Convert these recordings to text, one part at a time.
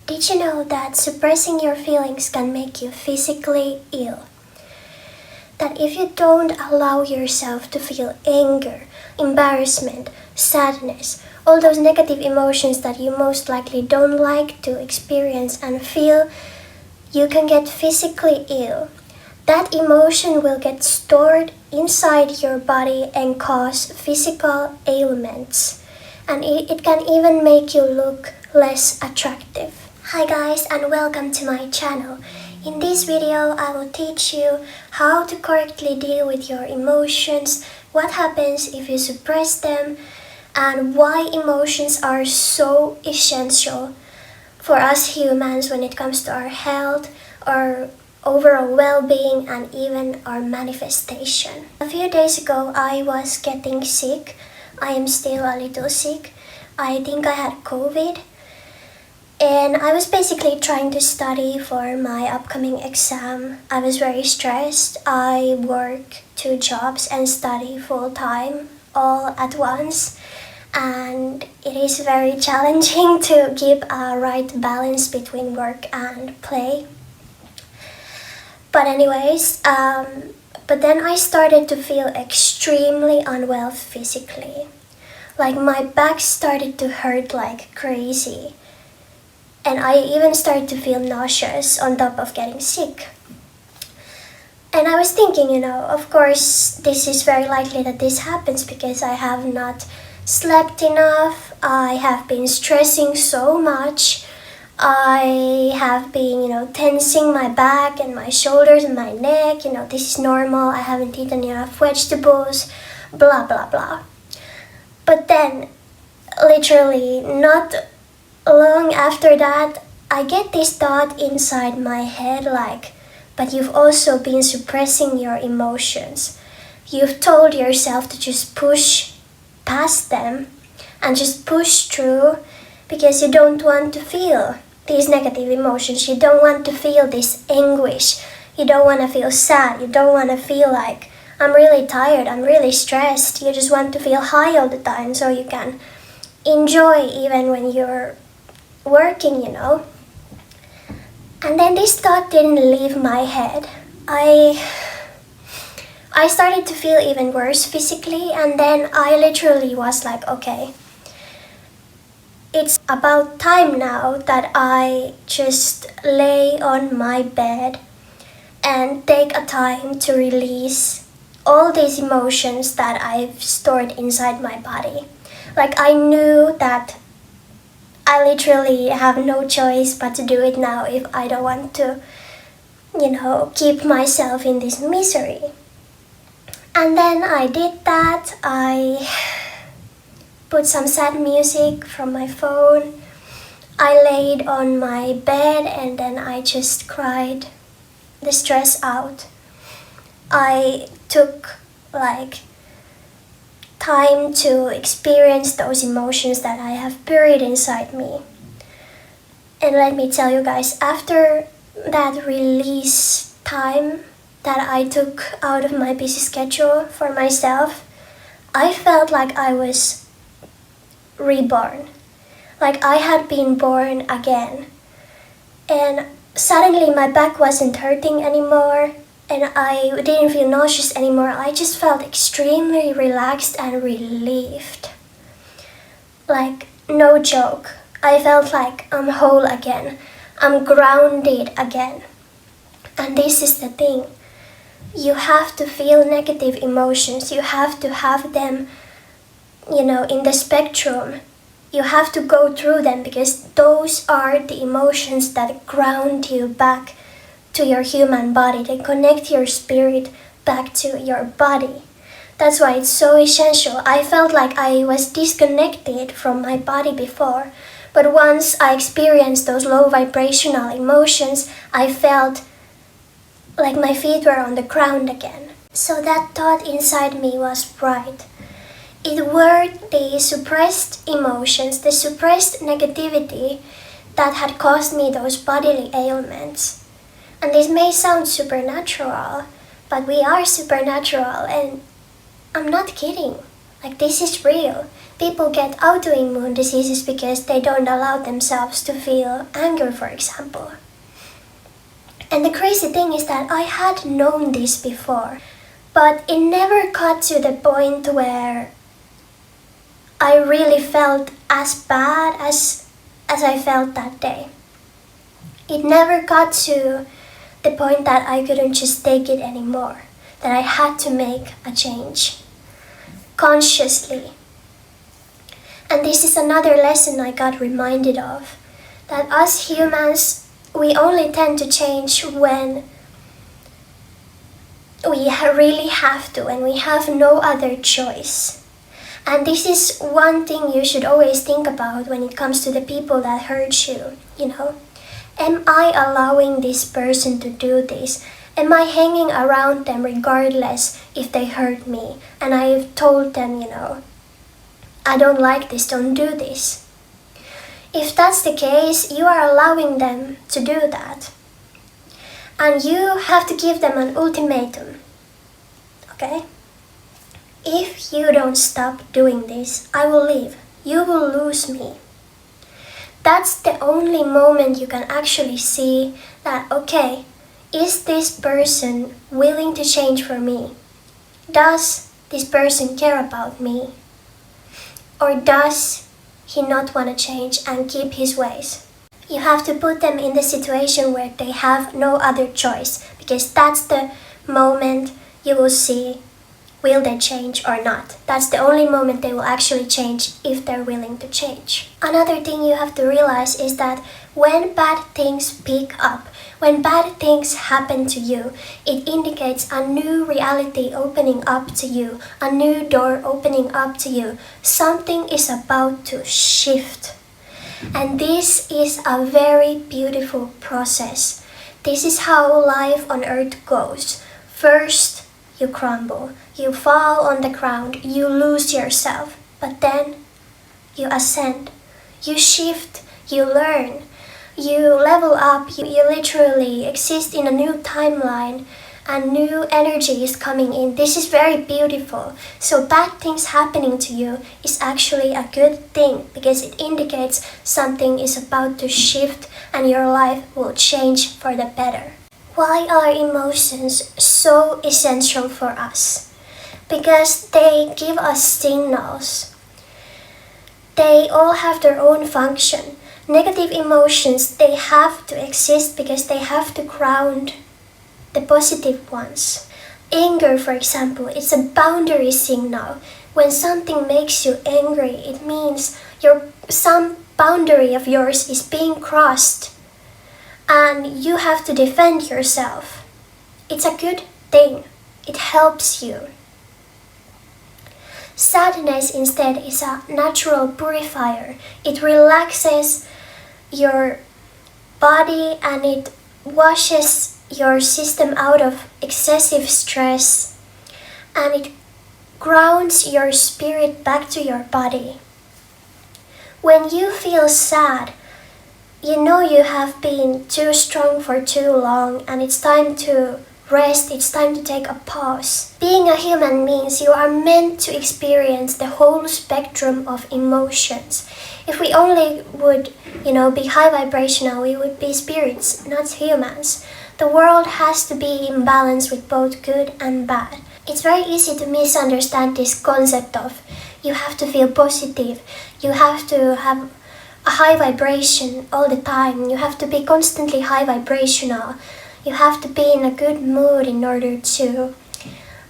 Did you know that suppressing your feelings can make you physically ill? That if you don't allow yourself to feel anger, embarrassment, sadness, all those negative emotions that you most likely don't like to experience and feel, you can get physically ill. That emotion will get stored inside your body and cause physical ailments. And it can even make you look less attractive. Hi guys, and welcome to my channel. In this video, I will teach you how to correctly deal with your emotions, what happens if you suppress them, and why emotions are so essential for us humans when it comes to our health, our overall well-being, and even our manifestation. A few days ago, I was getting sick. I am still a little sick. I think I had COVID. And I was basically trying to study for my upcoming exam. I was very stressed. I work 2 jobs and study full-time all at once. And it is very challenging to keep a right balance between work and play. But anyways, but then I started to feel extremely unwell physically. Like my back started to hurt like crazy. And I even started to feel nauseous on top of getting sick. And I was thinking, of course, this is very likely that this happens because I have not slept enough. I have been stressing so much. I have been, tensing my back and my shoulders and my neck. This is normal. I haven't eaten enough vegetables, blah, blah, blah. But then, literally, not long after that, I get this thought inside my head like, but you've also been suppressing your emotions. You've told yourself to just push past them and just push through because you don't want to feel these negative emotions. You don't want to feel this anguish. You don't want to feel sad. You don't want to feel like, I'm really tired, I'm really stressed. You just want to feel high all the time so you can enjoy even when you're working. And then this thought didn't leave my head. I started to feel even worse physically, and then I literally was like, okay, it's about time now that I just lay on my bed and take a time to release all these emotions that I've stored inside my body. Like I knew that I literally have no choice but to do it now if I don't want to, keep myself in this misery. And then I did that. I put some sad music from my phone. I laid on my bed and then I just cried the stress out. I took time to experience those emotions that I have buried inside me. And let me tell you guys, after that release time that I took out of my busy schedule for myself, I felt like I was reborn. Like I had been born again. And suddenly my back wasn't hurting anymore. And I didn't feel nauseous anymore. I just felt extremely relaxed and relieved. Like, no joke. I felt like I'm whole again. I'm grounded again. And this is the thing. You have to feel negative emotions. You have to have them, in the spectrum. You have to go through them because those are the emotions that ground you back to your human body. They connect your spirit back to your body. That's why it's so essential. I felt like I was disconnected from my body before, but once I experienced those low vibrational emotions, I felt like my feet were on the ground again. So that thought inside me was right. It were the suppressed emotions, the suppressed negativity that had caused me those bodily ailments. And this may sound supernatural, but we are supernatural, and I'm not kidding. Like, this is real. People get autoimmune diseases because they don't allow themselves to feel anger, for example. And the crazy thing is that I had known this before, but it never got to the point where I really felt as bad as I felt that day. It never got to the point that I couldn't just take it anymore, that I had to make a change consciously. And this is another lesson I got reminded of, that us humans, we only tend to change when we really have to and we have no other choice. And this is one thing you should always think about when it comes to the people that hurt you, Am I allowing this person to do this? Am I hanging around them regardless if they hurt me? And I've told them, I don't like this, don't do this. If that's the case, you are allowing them to do that. And you have to give them an ultimatum. Okay? If you don't stop doing this, I will leave. You will lose me. That's the only moment you can actually see that, okay, is this person willing to change for me? Does this person care about me? Or does he not want to change and keep his ways? You have to put them in the situation where they have no other choice, because that's the moment you will see, will they change or not? That's the only moment they will actually change, if they're willing to change. Another thing you have to realize is that when bad things pick up, when bad things happen to you, it indicates a new reality opening up to you, a new door opening up to you. Something is about to shift. And this is a very beautiful process. This is how life on earth goes. First, you crumble, you fall on the ground, you lose yourself, but then you ascend, you shift, you learn, you level up, you literally exist in a new timeline, and new energy is coming in. This is very beautiful. So bad things happening to you is actually a good thing, because it indicates something is about to shift and your life will change for the better. Why are emotions so essential for us? Because they give us signals. They all have their own function. Negative emotions, they have to exist because they have to ground the positive ones. Anger, for example, is a boundary signal. When something makes you angry, it means some boundary of yours is being crossed and you have to defend yourself. It's a good thing. It helps you. Sadness instead is a natural purifier. It relaxes your body and it washes your system out of excessive stress, and it grounds your spirit back to your body. When you feel sad, you know you have been too strong for too long and it's time to rest, it's time to take a pause. Being a human means you are meant to experience the whole spectrum of emotions. If we only would, be high vibrational, we would be spirits, not humans. The world has to be in balance with both good and bad. It's very easy to misunderstand this concept of you have to feel positive, you have to have a high vibration all the time, you have to be constantly high vibrational, you have to be in a good mood in order to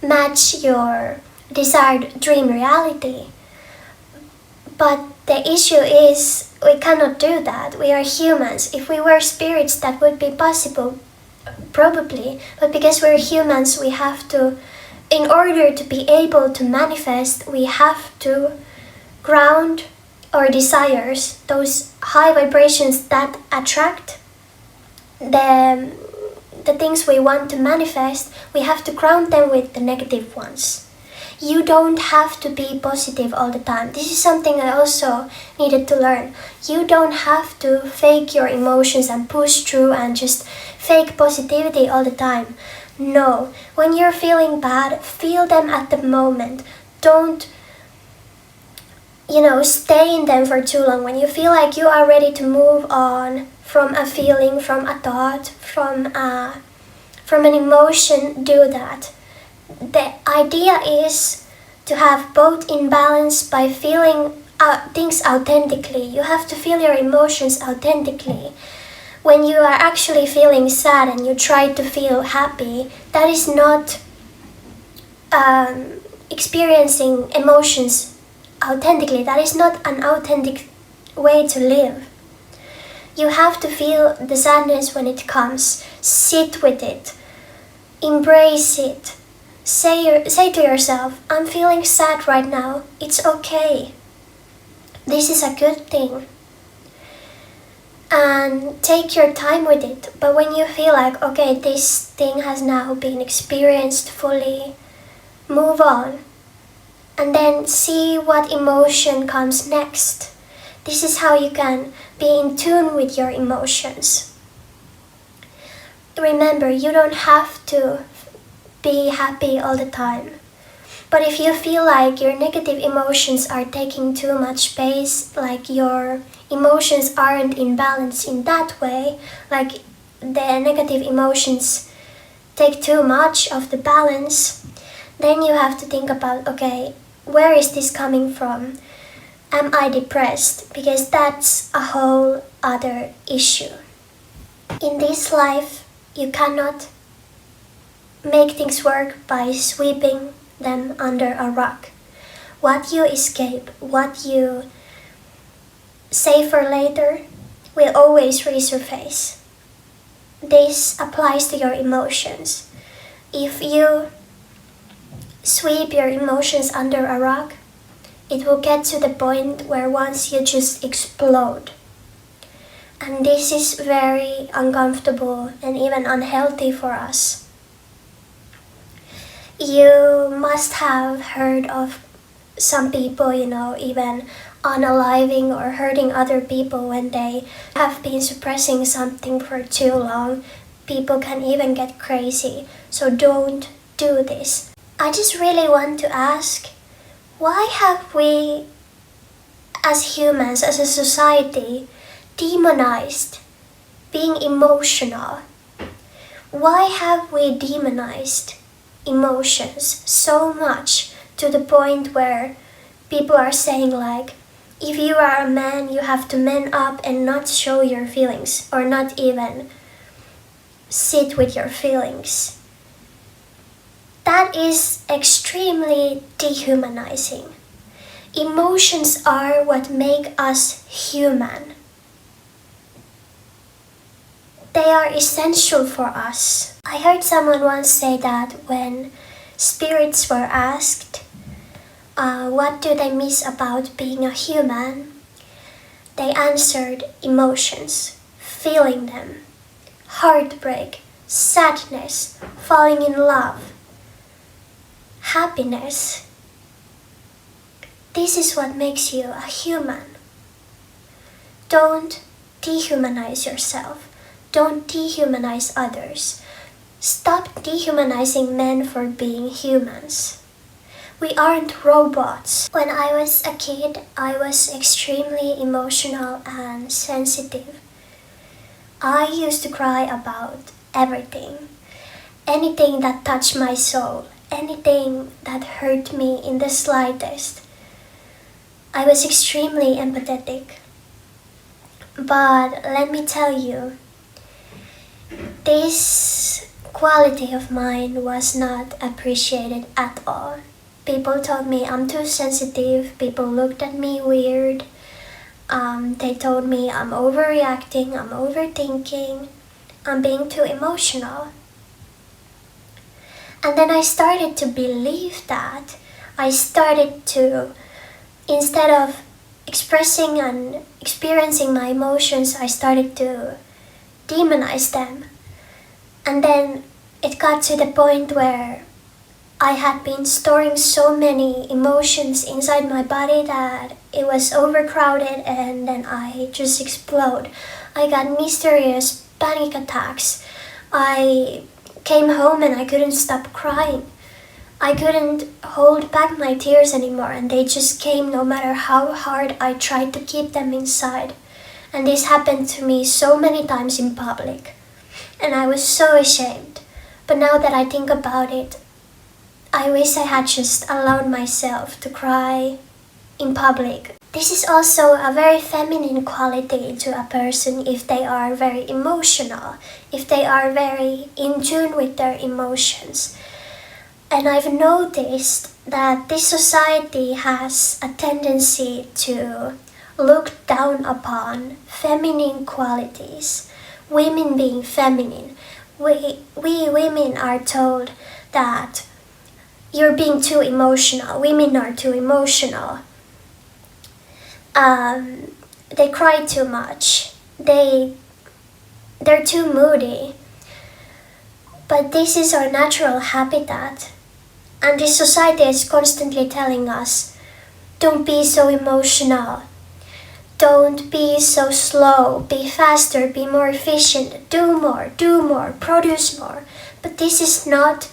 match your desired dream reality. But the issue is we cannot do that. We are humans. If we were spirits, that would be possible, probably. But because we're humans, we have to, in order to be able to manifest, we have to ground our desires, those high vibrations that attract the things we want to manifest, we have to ground them with the negative ones. You don't have to be positive all the time. This is something I also needed to learn. You don't have to fake your emotions and push through and just fake positivity all the time. No, when you're feeling bad, feel them at the moment. Don't stay in them for too long. When you feel like you are ready to move on from a feeling, from a thought, from an emotion, do that. The idea is to have both in balance by feeling things authentically. You have to feel your emotions authentically. When you are actually feeling sad and you try to feel happy, that is not experiencing emotions authentically. That is not an authentic way to live. You have to feel the sadness when it comes. Sit with it. Embrace it. Say to yourself, I'm feeling sad right now. It's okay. This is a good thing. And take your time with it. But when you feel like, okay, this thing has now been experienced fully, move on. And then see what emotion comes next. This is how you can be in tune with your emotions. Remember, you don't have to be happy all the time. But if you feel like your negative emotions are taking too much space, like your emotions aren't in balance in that way, like the negative emotions take too much of the balance, then you have to think about, okay, where is this coming from? Am I depressed? Because that's a whole other issue. In this life, you cannot make things work by sweeping them under a rug. What you escape, what you save for later, will always resurface. This applies to your emotions. If you sweep your emotions under a rug, it will get to the point where once you just explode. And this is very uncomfortable and even unhealthy for us. You must have heard of some people, even unaliving or hurting other people when they have been suppressing something for too long. People can even get crazy, so don't do this. I just really want to ask, why have we as humans, as a society, demonized being emotional? Why have we demonized emotions so much to the point where people are saying like, if you are a man, you have to man up and not show your feelings or not even sit with your feelings? That is extremely dehumanizing. Emotions are what make us human. They are essential for us. I heard someone once say that when spirits were asked, what do they miss about being a human? They answered emotions, feeling them, heartbreak, sadness, falling in love, happiness. This is what makes you a human. Don't dehumanize yourself. Don't dehumanize others. Stop dehumanizing men for being humans. We aren't robots. When I was a kid, I was extremely emotional and sensitive. I used to cry about everything. Anything that touched my soul, anything that hurt me in the slightest. I was extremely empathetic. But let me tell you, this quality of mine was not appreciated at all. People told me I'm too sensitive. People looked at me weird. They told me I'm overreacting, I'm overthinking, I'm being too emotional. And then I started to believe that. I started to, instead of expressing and experiencing my emotions, I started to demonize them. And then it got to the point where I had been storing so many emotions inside my body that it was overcrowded, and then I just explode. I got mysterious panic attacks. I came home and I couldn't stop crying. I couldn't hold back my tears anymore, and they just came no matter how hard I tried to keep them inside. And this happened to me so many times in public, and I was so ashamed. But now that I think about it, I wish I had just allowed myself to cry in public. This is also a very feminine quality to a person if they are very emotional, if they are very in tune with their emotions. And I've noticed that this society has a tendency to look down upon feminine qualities, women being feminine. We women are told that you're being too emotional, women are too emotional. They cry too much, they're too moody. But this is our natural habitat. And this society is constantly telling us, don't be so emotional, don't be so slow, be faster, be more efficient, do more, produce more. But this is not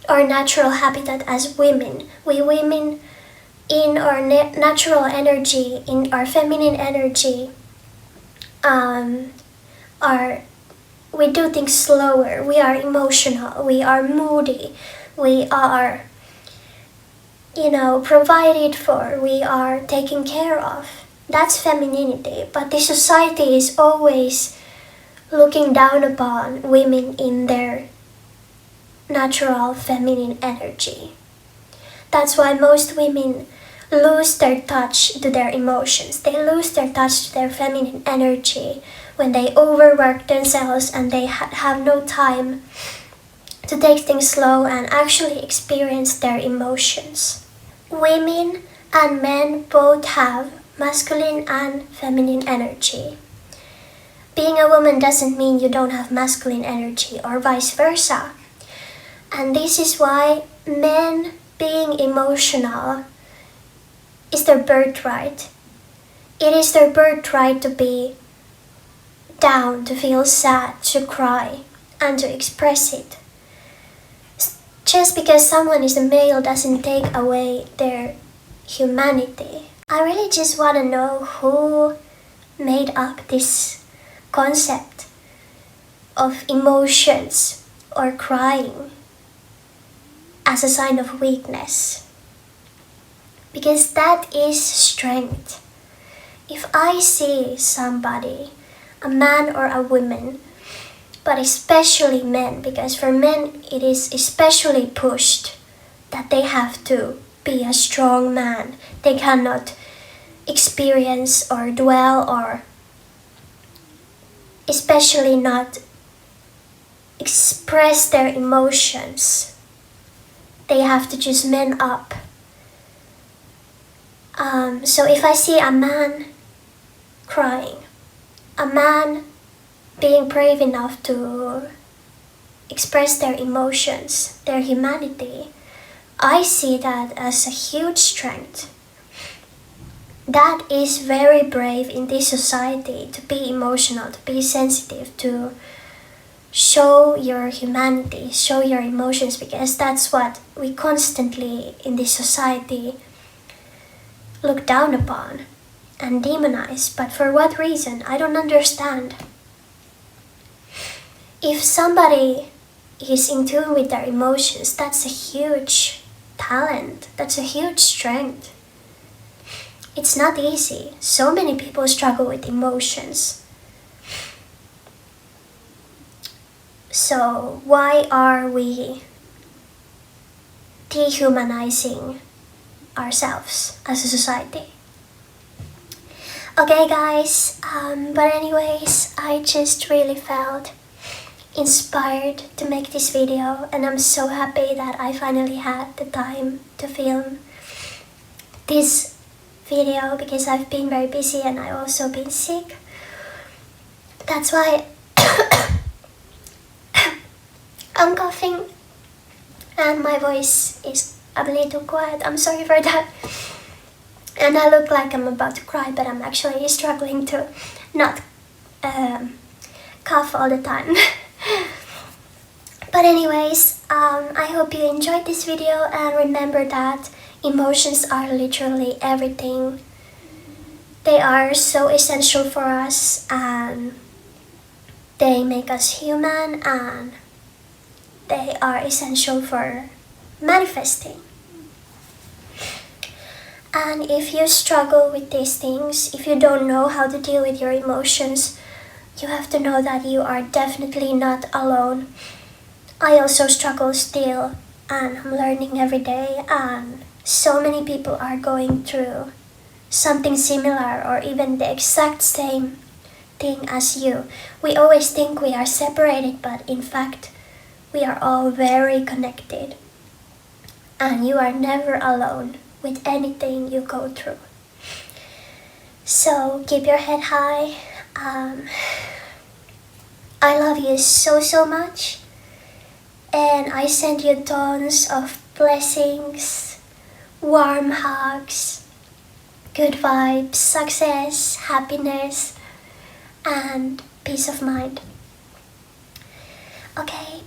our natural habitat as women. We women, in our natural energy, in our feminine energy, we do things slower, we are emotional, we are moody, we are, provided for, we are taken care of. That's femininity. But the society is always looking down upon women in their natural feminine energy. That's why most women lose their touch to their emotions. They lose their touch to their feminine energy when they overwork themselves and they have no time to take things slow and actually experience their emotions. Women and men both have masculine and feminine energy. Being a woman doesn't mean you don't have masculine energy or vice versa. And this is why men being emotional is their birthright. It is their birthright to be down, to feel sad, to cry, and to express it. Just because someone is a male doesn't take away their humanity. I really just want to know who made up this concept of emotions or crying as a sign of weakness. Because that is strength. If I see somebody, a man or a woman, but especially men, because for men it is especially pushed that they have to be a strong man. They cannot experience or dwell or especially not express their emotions. They have to just man up. So if I see a man crying, a man being brave enough to express their emotions, their humanity, I see that as a huge strength. That is very brave in this society, to be emotional, to be sensitive, to show your humanity, show your emotions, because that's what we constantly in this society look down upon and demonize. But for what reason? I don't understand. If somebody is in tune with their emotions, that's a huge talent, that's a huge strength. It's not easy. So many people struggle with emotions. So why are we dehumanizing ourselves as a society? Okay guys, but anyways, I just really felt inspired to make this video, and I'm so happy that I finally had the time to film this video because I've been very busy and I've also been sick. That's why I'm coughing and my voice is a little quiet. I'm sorry for that. And I look like I'm about to cry, but I'm actually struggling to not cough all the time. But anyways, I hope you enjoyed this video, and remember that emotions are literally everything. They are so essential for us, and they make us human, and they are essential for manifesting. And if you struggle with these things, if you don't know how to deal with your emotions, you have to know that you are definitely not alone. I also struggle still, and I'm learning every day, and so many people are going through something similar or even the exact same thing as you. We always think we are separated, but in fact, we are all very connected. And you are never alone with anything you go through. So keep your head high. I love you so much. And I send you tons of blessings, warm hugs, good vibes, success, happiness, and peace of mind. Okay,